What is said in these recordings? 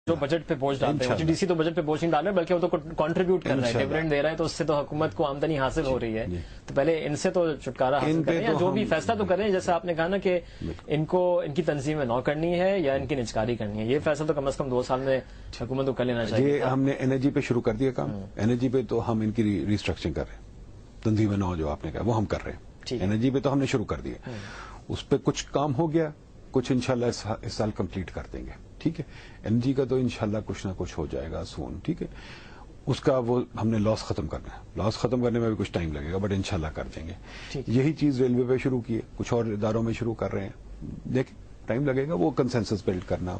جو بجٹ پہ بوجھ ڈالتے ہیں ڈی سی تو بجٹ پہ بوجھ نہیں ڈال رہے بلکہ وہ تو کنٹریبیوٹ کر رہے ہیں ڈیویڈنڈ دے رہے ہیں تو اس سے تو حکومت کو آمدنی حاصل ہو رہی ہے تو پہلے ان سے تو چھٹکارا حاصل کریں یا جو بھی فیصلہ تو کریں جیسے آپ نے کہا نا کہ ان کو ان کی تنظیمیں نو کرنی ہے یا ان کی نجکاری کرنی ہے یہ فیصلہ تو کم از کم 2 سال میں حکومت کو کر لینا چاہیے. ہم نے انرجی پہ شروع کر دیا کام. انرجی پہ تو ہم ان کی ریسٹرکچرنگ کر رہے ہیں تنظیمیں نو جو آپ نے کہا وہ ہم کر رہے ہیں. انرجی پہ تو ہم نے شروع کر دیا اس پہ کچھ کام ہو گیا کچھ انشاءاللہ اس سال کمپلیٹ کر دیں گے. ٹھیک ہے انرجی کا تو انشاءاللہ کچھ نہ کچھ ہو جائے گا سون. ٹھیک ہے اس کا وہ ہم نے لاس ختم کرنا ہے. لاس ختم کرنے میں بھی کچھ ٹائم لگے گا بٹ انشاءاللہ کر دیں گے. یہی چیز ریلوے پہ شروع کی ہے کچھ اور اداروں میں شروع کر رہے ہیں. دیکھیں ٹائم لگے گا وہ کنسنسس بلڈ کرنا.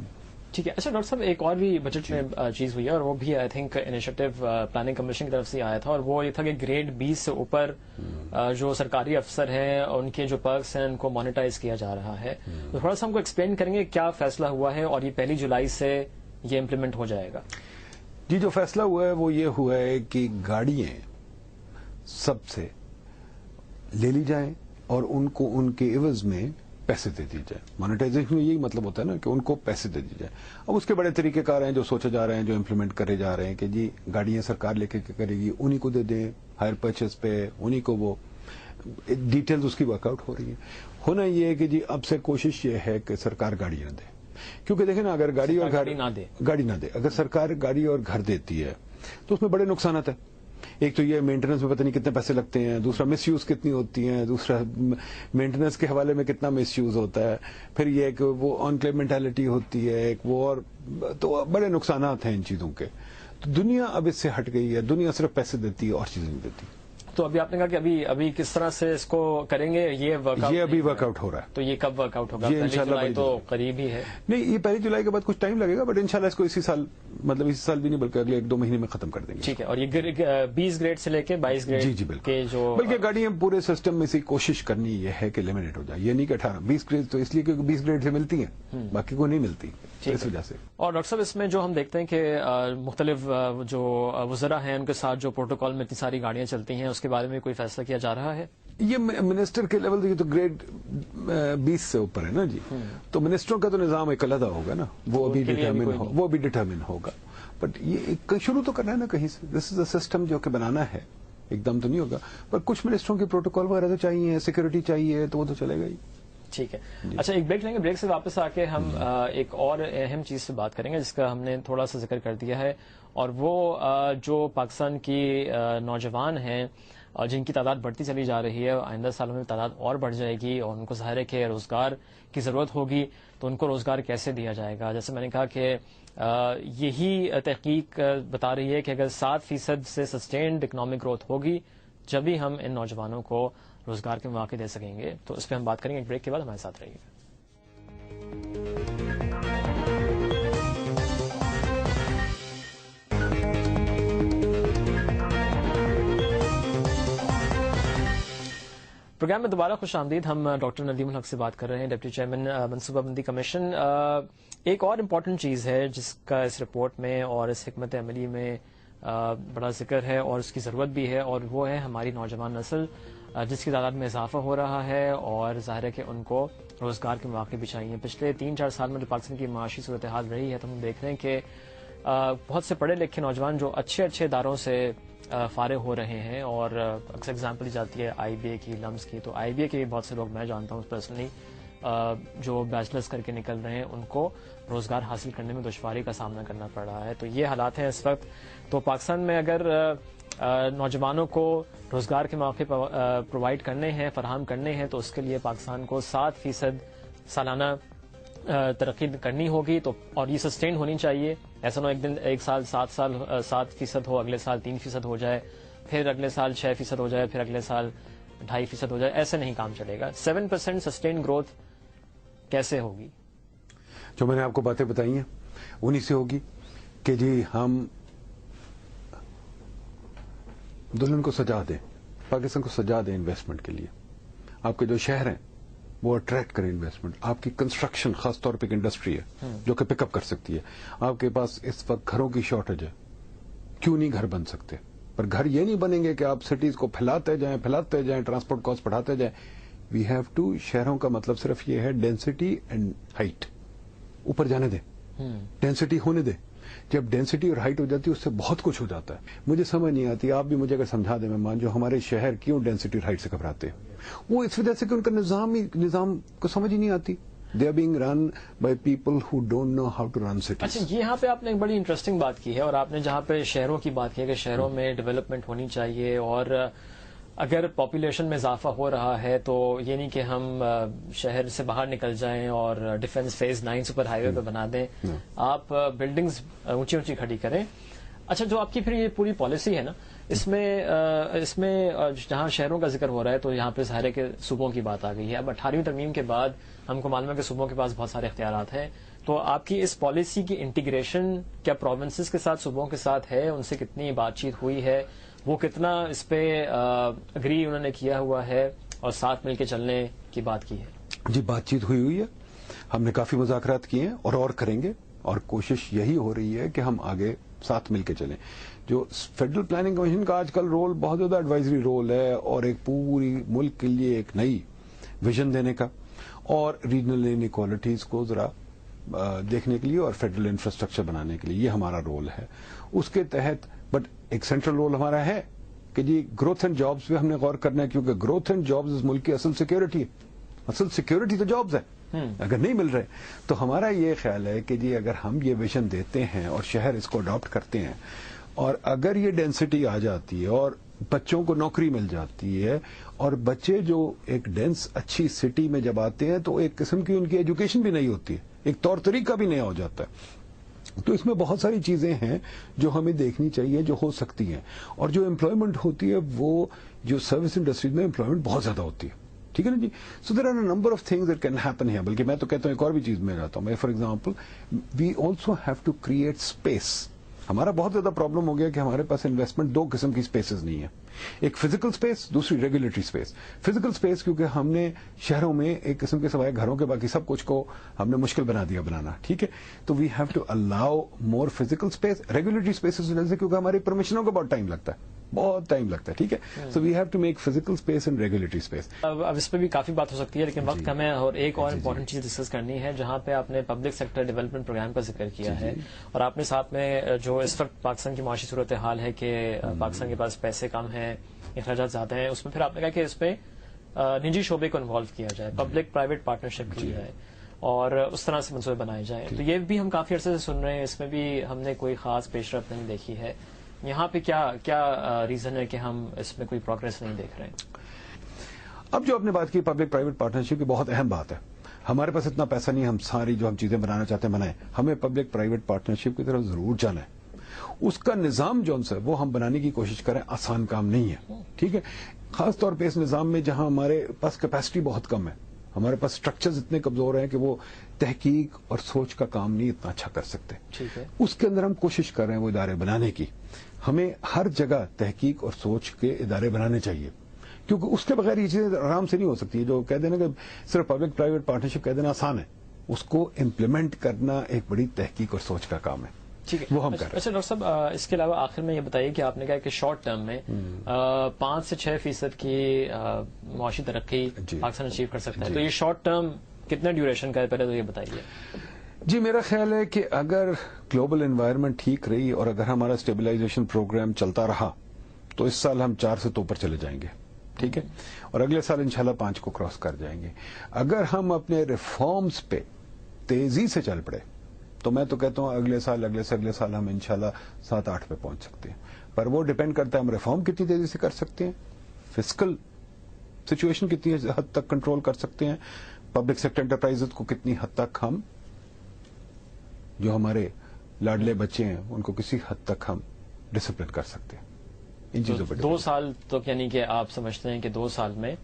ٹھیک ہے. اچھا ڈاکٹر صاحب ایک اور بھی بجٹ میں چیز ہوئی ہے اور وہ بھی I think initiative planning commission کی طرف سے آیا تھا اور وہ یہ تھا کہ گریڈ 20 سے اوپر جو سرکاری افسر ہیں ان کے جو پرکس ہیں ان کو مانیٹائز کیا جا رہا ہے. تو تھوڑا سا ہم کو ایکسپلین کریں گے کیا فیصلہ ہوا ہے اور یہ 1 جولائی سے یہ امپلیمنٹ ہو جائے گا. جی جو فیصلہ ہوا ہے وہ یہ ہوا ہے کہ گاڑیاں سب سے لے لی جائیں اور ان کو ان کے عوض میں پیسے دے دی جائے. مانیٹائزیشن میں یہی مطلب ہوتا ہے نا کہ ان کو پیسے دے دی جائے. اب اس کے بڑے طریقے کار ہیں جو سوچے جا رہے ہیں جو امپلیمنٹ کرے جا رہے ہیں کہ جی گاڑیاں سرکار لے کے کرے گی انہی کو دے دیں ہائر پرچیز پہ انہی کو وہ ڈیٹیلز اس کی ورک آؤٹ ہو رہی ہیں. ہونا یہ ہے کہ جی اب سے کوشش یہ ہے کہ سرکار گاڑی نہ دے کیونکہ دیکھیں نا اگر گاڑی اور گاڑی نہ دے اگر سرکار گاڑی اور گھر دیتی ہے تو اس میں بڑے نقصانات ہیں. ایک تو یہ مینٹیننس میں پتہ نہیں کتنے پیسے لگتے ہیں دوسرا مس یوز کتنی ہوتی ہیں دوسرا مینٹیننس کے حوالے میں کتنا مس یوز ہوتا ہے پھر یہ کہ وہ آن کلیم مینٹیلٹی ہوتی ہے ایک وہ اور تو بڑے نقصانات ہیں ان چیزوں کے. تو دنیا اب اس سے ہٹ گئی ہے. دنیا صرف پیسے دیتی ہے اور چیزیں نہیں دیتی. تو ابھی آپ نے کہا کہ ابھی کس طرح سے اس کو کریں گے یہ ابھی ورک آؤٹ ہو رہا ہے. تو یہ کب ورک آؤٹ ہوگا؟ 1 جولائی تو قریب ہی ہے. نہیں یہ 1 جولائی کے بعد کچھ ٹائم لگے گا بٹ انشاءاللہ اس کو اسی سال مطلب اسی سال بھی نہیں بلکہ اگلے 1-2 مہینے میں ختم کر دیں گے. ٹھیک ہے. اور یہ 20 گریڈ سے لے کے 22 گریڈ جی بالکل بلکہ گاڑیاں پورے سسٹم میں سے کوشش کرنی یہ ہے کہ لمٹڈ ہو جائے. یہ نہیں کہ 18-20 گریڈ تو اس لیے کہ 20 گریڈ سے ملتی ہیں باقی کو نہیں ملتی اس وجہ سے. اور ڈاکٹر صاحب اس میں جو ہم دیکھتے ہیں کہ مختلف جو وزراء ہیں ان کے ساتھ جو پروٹوکول میں اتنی ساری گاڑیاں چلتی ہیں اس کے بارے میں کوئی فیصلہ کیا جا رہا ہے؟ یہ منسٹر کے لیول یہ تو گریڈ 20 سے اوپر ہے نا جی. تو منسٹروں کا تو نظام ایک علیحدہ ہوگا نا وہ بھی ڈٹرمن ہوگا بٹ یہ شروع تو کرنا ہے نا کہیں سے. دس از اے سسٹم جو کہ بنانا ہے ایک دم تو نہیں ہوگا پر کچھ منسٹروں کے پروٹوکول وغیرہ تو چاہیے سیکورٹی چاہیے تو وہ تو چلے گا ہی. ٹھیک ہے. اچھا ایک بریک لیں گے. بریک سے واپس آ کے ہم ایک اور اہم چیز سے بات کریں گے جس کا ہم نے تھوڑا سا ذکر کر دیا ہے اور وہ جو پاکستان کی نوجوان ہیں جن کی تعداد بڑھتی چلی جا رہی ہے آئندہ سالوں میں تعداد اور بڑھ جائے گی اور ان کو ظاہر ہے کہ روزگار کی ضرورت ہوگی تو ان کو روزگار کیسے دیا جائے گا. جیسے میں نے کہا کہ یہی تحقیق بتا رہی ہے کہ اگر 7% سے سسٹینڈ اکنامک گروتھ ہوگی جبھی ہم ان نوجوانوں کو روزگار کے مواقع دے سکیں گے. تو اس پہ ہم بات کریں گے ایک بریک کے بعد. ہمارے ساتھ رہیے گا. پروگرام میں دوبارہ خوش آمدید. ہم ڈاکٹر ندیم الحق سے بات کر رہے ہیں ڈپٹی چیئرمین منصوبہ بندی کمیشن. ایک اور امپورٹنٹ چیز ہے جس کا اس رپورٹ میں اور اس حکمت عملی میں بڑا ذکر ہے اور اس کی ضرورت بھی ہے اور وہ ہے ہماری نوجوان نسل جس کی تعداد میں اضافہ ہو رہا ہے اور ظاہر ہے کہ ان کو روزگار کے مواقع بھی چاہیے. پچھلے 3-4 سال میں جو پاکستان کی معاشی صورتحال رہی ہے تو ہم دیکھ رہے ہیں کہ بہت سے پڑھے لکھے نوجوان جو اچھے اداروں سے فارغ ہو رہے ہیں اور اکثر اگزامپل دی جاتی ہے آئی بی اے کی لمس کی. تو آئی بی اے کے بھی بہت سے لوگ میں جانتا ہوں پرسنلی جو بیچلرز کر کے نکل رہے ہیں ان کو روزگار حاصل کرنے میں دشواری کا سامنا کرنا پڑ رہا ہے. تو یہ حالات ہیں اس وقت. تو پاکستان میں اگر نوجوانوں کو روزگار کے مواقع پرووائڈ کرنے ہیں فراہم کرنے ہیں تو اس کے لیے پاکستان کو 7% سالانہ ترقی کرنی ہوگی. تو اور یہ سسٹین ہونی چاہیے. ایسا نہ ایک سال 7% ہو اگلے سال 3% ہو جائے پھر اگلے سال 6% ہو جائے پھر اگلے سال 2.5% ہو جائے. ایسے نہیں کام چلے گا. 7% سسٹین گروتھ کیسے ہوگی؟ جو میں نے آپ کو باتیں بتائی ہیں انہی سے ہوگی کہ جی ہم دلہن کو سجا دیں پاکستان کو سجا دیں انویسٹمنٹ کے لیے. آپ کے جو شہر ہیں وہ اٹریکٹ کریں انویسٹمنٹ. آپ کی کنسٹرکشن خاص طور پہ ایک انڈسٹری ہے جو کہ پک اپ کر سکتی ہے. آپ کے پاس اس وقت گھروں کی شارٹیج ہے. کیوں نہیں گھر بن سکتے؟ پر گھر یہ نہیں بنیں گے کہ آپ سٹیز کو پھیلاتے جائیں ٹرانسپورٹ کاسٹ بڑھاتے جائیں. وی ہیو ٹو شہروں کا مطلب صرف یہ ہے ڈینسٹی اینڈ ہائٹ. اوپر جانے دیں ڈینسٹی ہونے دیں جب ڈینسٹی اور ہائٹ ہو جاتی ہے اس سے بہت کچھ ہو جاتا ہے. مجھے سمجھ نہیں آتی, آپ بھی مجھے اگر سمجھا دیں مہمان, جو ہمارے شہر کیوں ڈینسٹی اور ہائٹ سے گھبراتے ہیں, وہ اس وجہ سے کہ ان کا نظام کو سمجھ ہی نہیں آتی. They are being run by people who don't know how to run cities. اچھا, یہاں پہ آپ نے ایک بڑی انٹرسٹنگ بات کی ہے, اور آپ نے جہاں پہ شہروں کی بات کی ہے کہ شہروں میں ڈیولپمنٹ ہونی چاہیے, اور اگر پاپولیشن میں اضافہ ہو رہا ہے تو یہ نہیں کہ ہم شہر سے باہر نکل جائیں اور ڈیفنس فیز 9 سپر ہائی وے پہ بنا دیں, آپ بلڈنگز اونچی اونچی کھڑی کریں. اچھا, جو آپ کی پھر یہ پوری پالیسی ہے نا, اس میں جہاں شہروں کا ذکر ہو رہا ہے تو یہاں پہ ظاہر ہے کہ صوبوں کی بات آ گئی ہے. اب 18ویں ترمیم کے بعد ہم کو معلوم ہے کہ صوبوں کے پاس بہت سارے اختیارات ہیں, تو آپ کی اس پالیسی کی انٹیگریشن کیا پروونسز کے ساتھ, صوبوں کے ساتھ ہے, ان سے کتنی بات چیت ہوئی ہے, وہ کتنا اس پہ اگری انہوں نے کیا ہوا ہے اور ساتھ مل کے چلنے کی بات کی ہے؟ جی, بات چیت ہوئی ہے, ہم نے کافی مذاکرات کیے ہیں اور کریں گے, اور کوشش یہی ہو رہی ہے کہ ہم آگے ساتھ مل کے چلیں. جو فیڈرل پلاننگ کمیشن کا آج کل رول بہت زیادہ ایڈوائزری رول ہے, اور ایک پوری ملک کے لیے ایک نئی ویژن دینے کا, اور ریجنل انیکوالٹیز کو ذرا دیکھنے کے لیے, اور فیڈرل انفراسٹرکچر بنانے کے لیے, یہ ہمارا رول ہے. اس کے تحت بٹ ایک سینٹرل رول ہمارا ہے کہ جی گروتھ اینڈ جابز پہ ہم نے غور کرنا ہے, کیونکہ گروتھ اینڈ جابز اس ملک کی اصل سیکورٹی ہے. اصل سیکورٹی تو جابز ہے. اگر نہیں مل رہے تو ہمارا یہ خیال ہے کہ جی اگر ہم یہ ویژن دیتے ہیں اور شہر اس کو اڈاپٹ کرتے ہیں, اور اگر یہ ڈینسٹی آ جاتی ہے اور بچوں کو نوکری مل جاتی ہے, اور بچے جو ایک ڈینس اچھی سٹی میں جب آتے ہیں تو ایک قسم کی ان کی ایجوکیشن بھی نہیں ہوتی ہے, ایک طور طریقہ بھی نیا ہو جاتا ہے. تو اس میں بہت ساری چیزیں ہیں جو ہمیں دیکھنی چاہیے, جو ہو سکتی ہیں. اور جو امپلائمنٹ ہوتی ہے وہ جو سروس انڈسٹری میں امپلائمنٹ بہت زیادہ ہوتی ہے, ٹھیک ہے نا جی. So there are a number of things that can happen here. بلکہ میں تو کہتا ہوں ایک اور بھی چیز میں جاتا ہوں, میں for example we also have to create space. ہمارا بہت زیادہ پرابلم ہو گیا کہ ہمارے پاس انویسٹمنٹ 2 قسم کی اسپیسز نہیں ہے, ایک فزیکل اسپیس, دوسری ریگولیٹری اسپیس. فزیکل اسپیس کیونکہ ہم نے شہروں میں ایک قسم کے سوائے گھروں کے باقی سب کچھ کو ہم نے مشکل بنا دیا بنانا, ٹھیک ہے. تو we have to allow more physical space. Regulatory spaces کیونکہ ہماری پرمیشنوں کو بہت ٹائم لگتا ہے, ٹھیک ہے. So we have to make physical space and regulatory space. اب اس پہ بھی کافی بات ہو سکتی ہے, لیکن وقت ہمیں اور ایک اور امپورٹنٹ چیز ڈسکس کرنی ہے, جہاں پہ آپ نے پبلک سیکٹر ڈیولپمنٹ پروگرام کا ذکر کیا ہے, اور آپ نے ساتھ میں جو اس وقت پاکستان کی معاشی صورتحال ہے کہ پاکستان کے پاس پیسے کم ہیں, اخراجات زیادہ ہیں, اس میں پھر آپ نے کہا کہ اس پہ نجی شعبے کو انوالو کیا جائے, پبلک پرائیویٹ پارٹنرشپ کی جائے, اور اس طرح سے منصوبے بنائے جائیں. تو یہ بھی ہم کافی عرصے سے سن رہے ہیں, اس میں بھی ہم نے کوئی خاص پیش رفت نہیں دیکھی ہے. یہاں پہ کیا ریزن ہے کہ ہم اس میں کوئی پروگرس نہیں دیکھ رہے ہیں؟ اب جو آپ نے بات کی پبلک پرائیویٹ پارٹنرشپ کی, بہت اہم بات ہے. ہمارے پاس اتنا پیسہ نہیں ہم ساری جو ہم چیزیں بنانا چاہتے ہیں بنائیں. ہمیں پبلک پرائیویٹ پارٹنرشپ کی طرف ضرور جانا ہے. اس کا نظام جو ہے وہ ہم بنانے کی کوشش کریں, آسان کام نہیں ہے, ٹھیک ہے. خاص طور پہ اس نظام میں جہاں ہمارے پاس کیپیسٹی بہت کم ہے, ہمارے پاس اسٹرکچرز اتنے کمزور ہیں کہ وہ تحقیق اور سوچ کا کام نہیں اتنا اچھا کر سکتے. ٹھیک ہے. اس کے اندر ہم کوشش کر رہے ہیں وہ ادارے بنانے کی. ہمیں ہر جگہ تحقیق اور سوچ کے ادارے بنانے چاہیے, کیونکہ اس کے بغیر یہ چیزیں آرام سے نہیں ہو سکتی. جو کہہ دینا کہ صرف پبلک پرائیویٹ پارٹنرشپ کہہ دینا آسان ہے, اس کو امپلیمنٹ کرنا ایک بڑی تحقیق اور سوچ کا کام ہے. ٹھیک ہے, وہ ہم کر رہے ہیں. اچھا ڈاکٹر صاحب, اس کے علاوہ آخر میں یہ بتائیے کہ آپ نے کہا کہ شارٹ ٹرم میں 5 سے 6% کی معاشی ترقی پاکستان اچیو کر سکتا ہے. تو یہ شارٹ ٹرم کتنے ڈیوریشن کا ہے, پہلے تو یہ بتائیے. جی, میرا خیال ہے کہ اگر گلوبل انوائرمنٹ ٹھیک رہی اور اگر ہمارا اسٹیبلائزیشن پروگرام چلتا رہا تو اس سال ہم 4 سے تو اوپر چلے جائیں گے, ٹھیک ہے, اور اگلے سال انشاءاللہ 5 کو کراس کر جائیں گے. اگر ہم اپنے ریفارمز پہ تیزی سے چل پڑے تو میں تو کہتا ہوں اگلے سال ہم انشاءاللہ 7-8 پہ پہنچ سکتے ہیں. پر وہ ڈیپینڈ کرتا ہے ہم ریفارم کتنی تیزی سے کر سکتے ہیں, فسکل سچویشن کتنی حد تک کنٹرول کر سکتے ہیں, پبلک سیکٹر انٹرپرائز کو کتنی حد تک ہم جو ہمارے لاڈلے بچے ہیں ان کو کسی حد تک ہم ڈسپلن کر سکتے ہیں. ان چیزوں پہ 2 سال تو یعنی کہ آپ سمجھتے ہیں کہ 2 سال میں